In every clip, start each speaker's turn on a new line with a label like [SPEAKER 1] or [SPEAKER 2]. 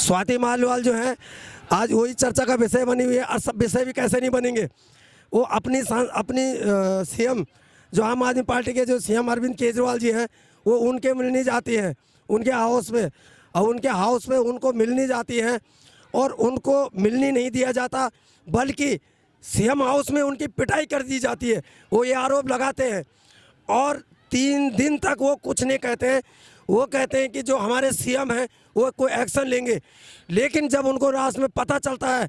[SPEAKER 1] स्वाति मालिवाल जो है आज वही चर्चा का विषय बनी हुई है। और सब विषय भी कैसे नहीं बनेंगे, वो अपनी सीएम जो आम आदमी पार्टी के जो सीएम अरविंद केजरीवाल जी हैं वो उनके मिलने जाती हैं उनके हाउस में, और उनके हाउस में उनको मिलने जाती हैं और उनको मिलने नहीं दिया जाता, बल्कि सीएम हाउस में उनकी पिटाई कर दी जाती है। वो ये आरोप लगाते हैं और 3 दिन तक वो कुछ नहीं कहते हैं। वो कहते हैं कि जो हमारे सीएम हैं वो कोई एक्शन लेंगे, लेकिन जब उनको रात में पता चलता है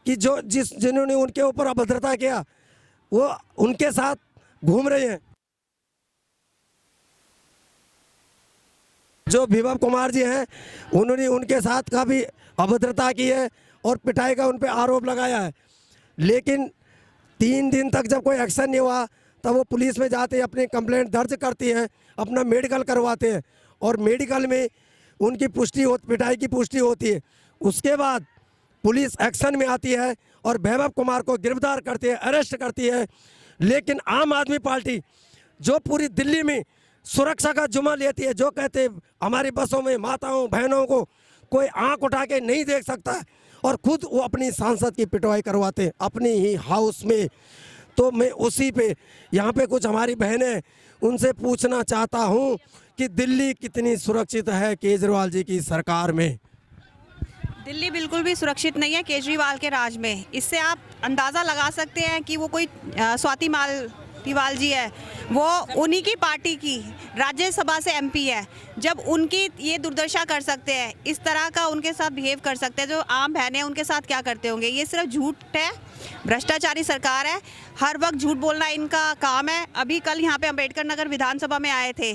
[SPEAKER 1] कि जिन्होंने उनके ऊपर अभद्रता किया वो उनके साथ घूम रहे हैं। जो विभव कुमार जी हैं उन्होंने उनके साथ काफ़ी अभद्रता की है और पिटाई का उन पर आरोप लगाया है, लेकिन 3 दिन तक जब कोई एक्शन नहीं हुआ तब वो पुलिस में जाते हैं, अपनी कंप्लेंट दर्ज करती हैं, अपना मेडिकल करवाते हैं और मेडिकल में उनकी पिटाई की पुष्टि होती है। उसके बाद पुलिस एक्शन में आती है और वैभव कुमार को गिरफ्तार करती है, अरेस्ट करती है। लेकिन आम आदमी पार्टी जो पूरी दिल्ली में सुरक्षा का जुम्मा लेती है, जो कहते हैं हमारी बसों में माताओं बहनों को कोई आंख उठा के नहीं देख सकता है, और खुद वो अपनी सांसद की पिटवाई करवाते हैं अपनी ही हाउस में। तो मैं उसी पे यहाँ पे कुछ हमारी बहनें उनसे पूछना चाहता हूँ कि दिल्ली कितनी सुरक्षित है केजरीवाल जी की सरकार में।
[SPEAKER 2] दिल्ली बिल्कुल भी सुरक्षित नहीं है केजरीवाल के राज में। इससे आप अंदाज़ा लगा सकते हैं कि वो कोई स्वाति मालिवाल जी है, वो उन्हीं की पार्टी की राज्यसभा से एमपी है। जब उनकी ये दुर्दशा कर सकते हैं, इस तरह का उनके साथ बिहेव कर सकते हैं, जो आम बहनें उनके साथ क्या करते होंगे। ये सिर्फ झूठ है, भ्रष्टाचारी सरकार है, हर वक्त झूठ बोलना इनका काम है। अभी कल यहाँ पे अम्बेडकर नगर विधानसभा में आए थे,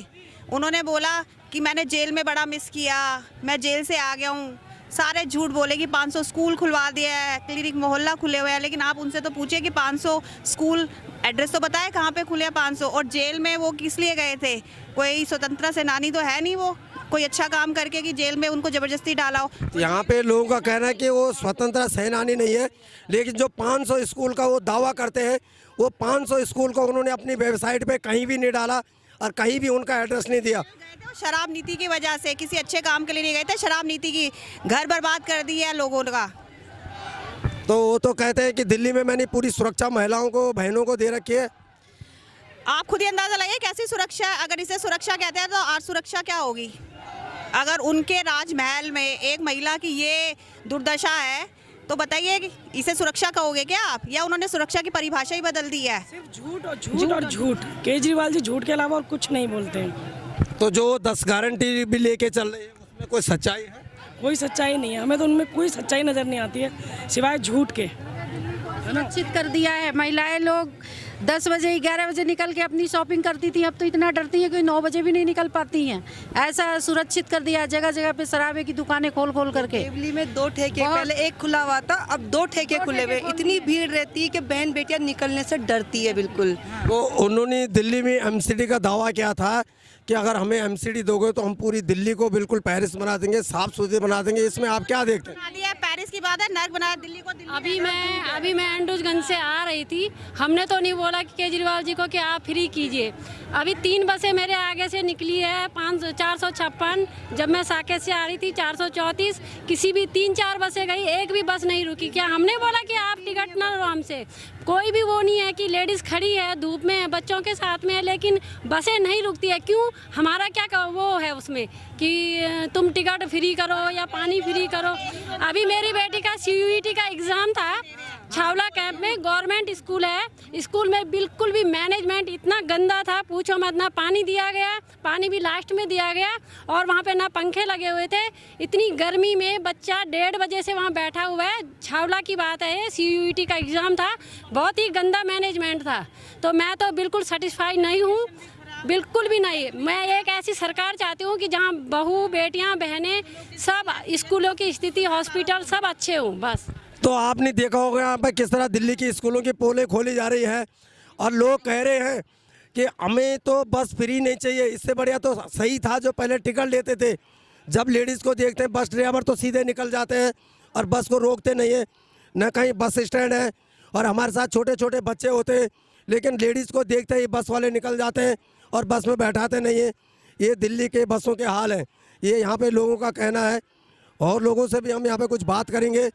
[SPEAKER 2] उन्होंने बोला कि मैंने जेल में बड़ा मिस किया, मैं जेल से आ गया हूँ। सारे झूठ बोले कि 500 स्कूल खुलवा दिया है, क्लिनिक मोहल्ला खुले हुए हैं, लेकिन आप उनसे तो पूछिए कि 500 स्कूल एड्रेस तो बताए कहाँ पे खुले हैं 500। और जेल में वो किस लिए गए थे, कोई स्वतंत्रता सेनानी तो है नहीं, वो कोई अच्छा काम करके कि जेल में उनको ज़बरदस्ती डाला हो।
[SPEAKER 1] यहाँ पे लोगों का कहना है कि वो स्वतंत्रता सेनानी नहीं है, लेकिन जो 500 स्कूल का वो दावा करते हैं, वो 500 स्कूल को उन्होंने अपनी वेबसाइट पे कहीं भी नहीं डाला और कहीं भी उनका एड्रेस नहीं दिया।
[SPEAKER 2] शराब नीति की वजह से, किसी अच्छे काम के लिए नहीं गए थे, शराब नीति की घर बर्बाद कर दी है लोगों का।
[SPEAKER 1] तो वो तो कहते हैं कि दिल्ली में मैंने पूरी सुरक्षा महिलाओं को बहनों को दे रखी है।
[SPEAKER 2] आप खुद ही अंदाजा लगाइए कैसी सुरक्षा है। अगर इसे सुरक्षा कहते हैं तो आज सुरक्षा क्या होगी। अगर उनके राजमहल में एक महिला की ये दुर्दशा है तो बताइए कि इसे सुरक्षा कहोगे क्या आप, या उन्होंने सुरक्षा की परिभाषा ही बदल दी है।
[SPEAKER 3] सिर्फ झूठ और झूठ और झूठ। केजरीवाल जी झूठ के अलावा और कुछ नहीं बोलते हैं।
[SPEAKER 1] तो जो 10 गारंटी भी लेके चल रहे हैं उसमें कोई सच्चाई है?
[SPEAKER 3] कोई सच्चाई नहीं है, हमें तो उनमें कोई सच्चाई नजर नहीं आती है सिवाय झूठ के।
[SPEAKER 4] सुरक्षित कर दिया है। महिलाएं लोग 10 बजे 11 बजे निकल के अपनी शॉपिंग करती थी, अब तो इतना डरती हैं कि 9 बजे भी नहीं निकल पाती हैं। ऐसा सुरक्षित कर दिया, जगह जगह पे शराबे की दुकानें खोल खोल करके।
[SPEAKER 5] देवली में 2 ठेके, पहले एक खुला हुआ था, अब 2 ठेके खुले हुए। इतनी भीड़ रहती है कि बहन बेटियां निकलने से डरती है बिल्कुल।
[SPEAKER 1] वो उन्होंने दिल्ली में एमसीडी का दावा किया था कि अगर हमें एमसीडी दोगे तो हम पूरी दिल्ली को बिल्कुल पेरिस बना देंगे, साफ सुथरी बना देंगे। इसमें आप क्या देखते हैं?
[SPEAKER 2] पेरिस की बात है, नर्क बनाया दिल्ली को।
[SPEAKER 6] अभी मैं एंड्रूजगंज से आ रही थी, हमने तो नहीं बोला कि केजरीवाल जी को कि आप फ्री कीजिए। अभी 3 बसें मेरे आगे से निकली है, 456। जब मैं साकेत से आ रही थी 434। किसी भी 3-4 बसें गई, एक भी बस नहीं रुकी। क्या हमने बोला कि आप टिकट ना लो हमसे? कोई भी वो नहीं है कि लेडीज़ खड़ी है, धूप में है, बच्चों के साथ में है, लेकिन बसें नहीं रुकती है। क्यों? हमारा क्या वो है उसमें कि तुम टिकट फ्री करो या पानी फ्री करो। अभी मेरी बेटी का CUET का एग्ज़ाम था छावला कैंप में, गवर्नमेंट स्कूल है, स्कूल में बिल्कुल भी मैनेजमेंट इतना गंदा था, पूछो मत। ना पानी दिया गया, पानी भी लास्ट में दिया गया, और वहाँ पे ना पंखे लगे हुए थे। इतनी गर्मी में बच्चा 1:30 बजे से वहाँ बैठा हुआ है। छावला की बात है, CUET का एग्ज़ाम था, बहुत ही गंदा मैनेजमेंट था। तो मैं तो बिल्कुल सेटिस्फाई नहीं हूँ, बिल्कुल भी नहीं। मैं एक ऐसी सरकार चाहती हूँ कि जहाँ बहू बेटियाँ बहनें सब, स्कूलों की स्थिति, हॉस्पिटल सब अच्छे हों बस।
[SPEAKER 1] तो आपने देखा होगा यहाँ पर किस तरह दिल्ली की स्कूलों की पोलें खोली जा रही है और लोग कह रहे हैं कि हमें तो बस फ्री नहीं चाहिए। इससे बढ़िया तो सही था जो पहले टिकट लेते थे। जब लेडीज़ को देखते हैं बस ड्राइवर तो सीधे निकल जाते हैं और बस को रोकते नहीं है, न कहीं बस स्टैंड है। और हमारे साथ छोटे छोटे बच्चे होते हैं, लेकिन लेडीज़ को देखते ही बस वाले निकल जाते हैं और बस में बैठाते नहीं हैं। ये दिल्ली के बसों के हाल हैं, ये यहाँ पे लोगों का कहना है। और लोगों से भी हम यहाँ पे कुछ बात करेंगे।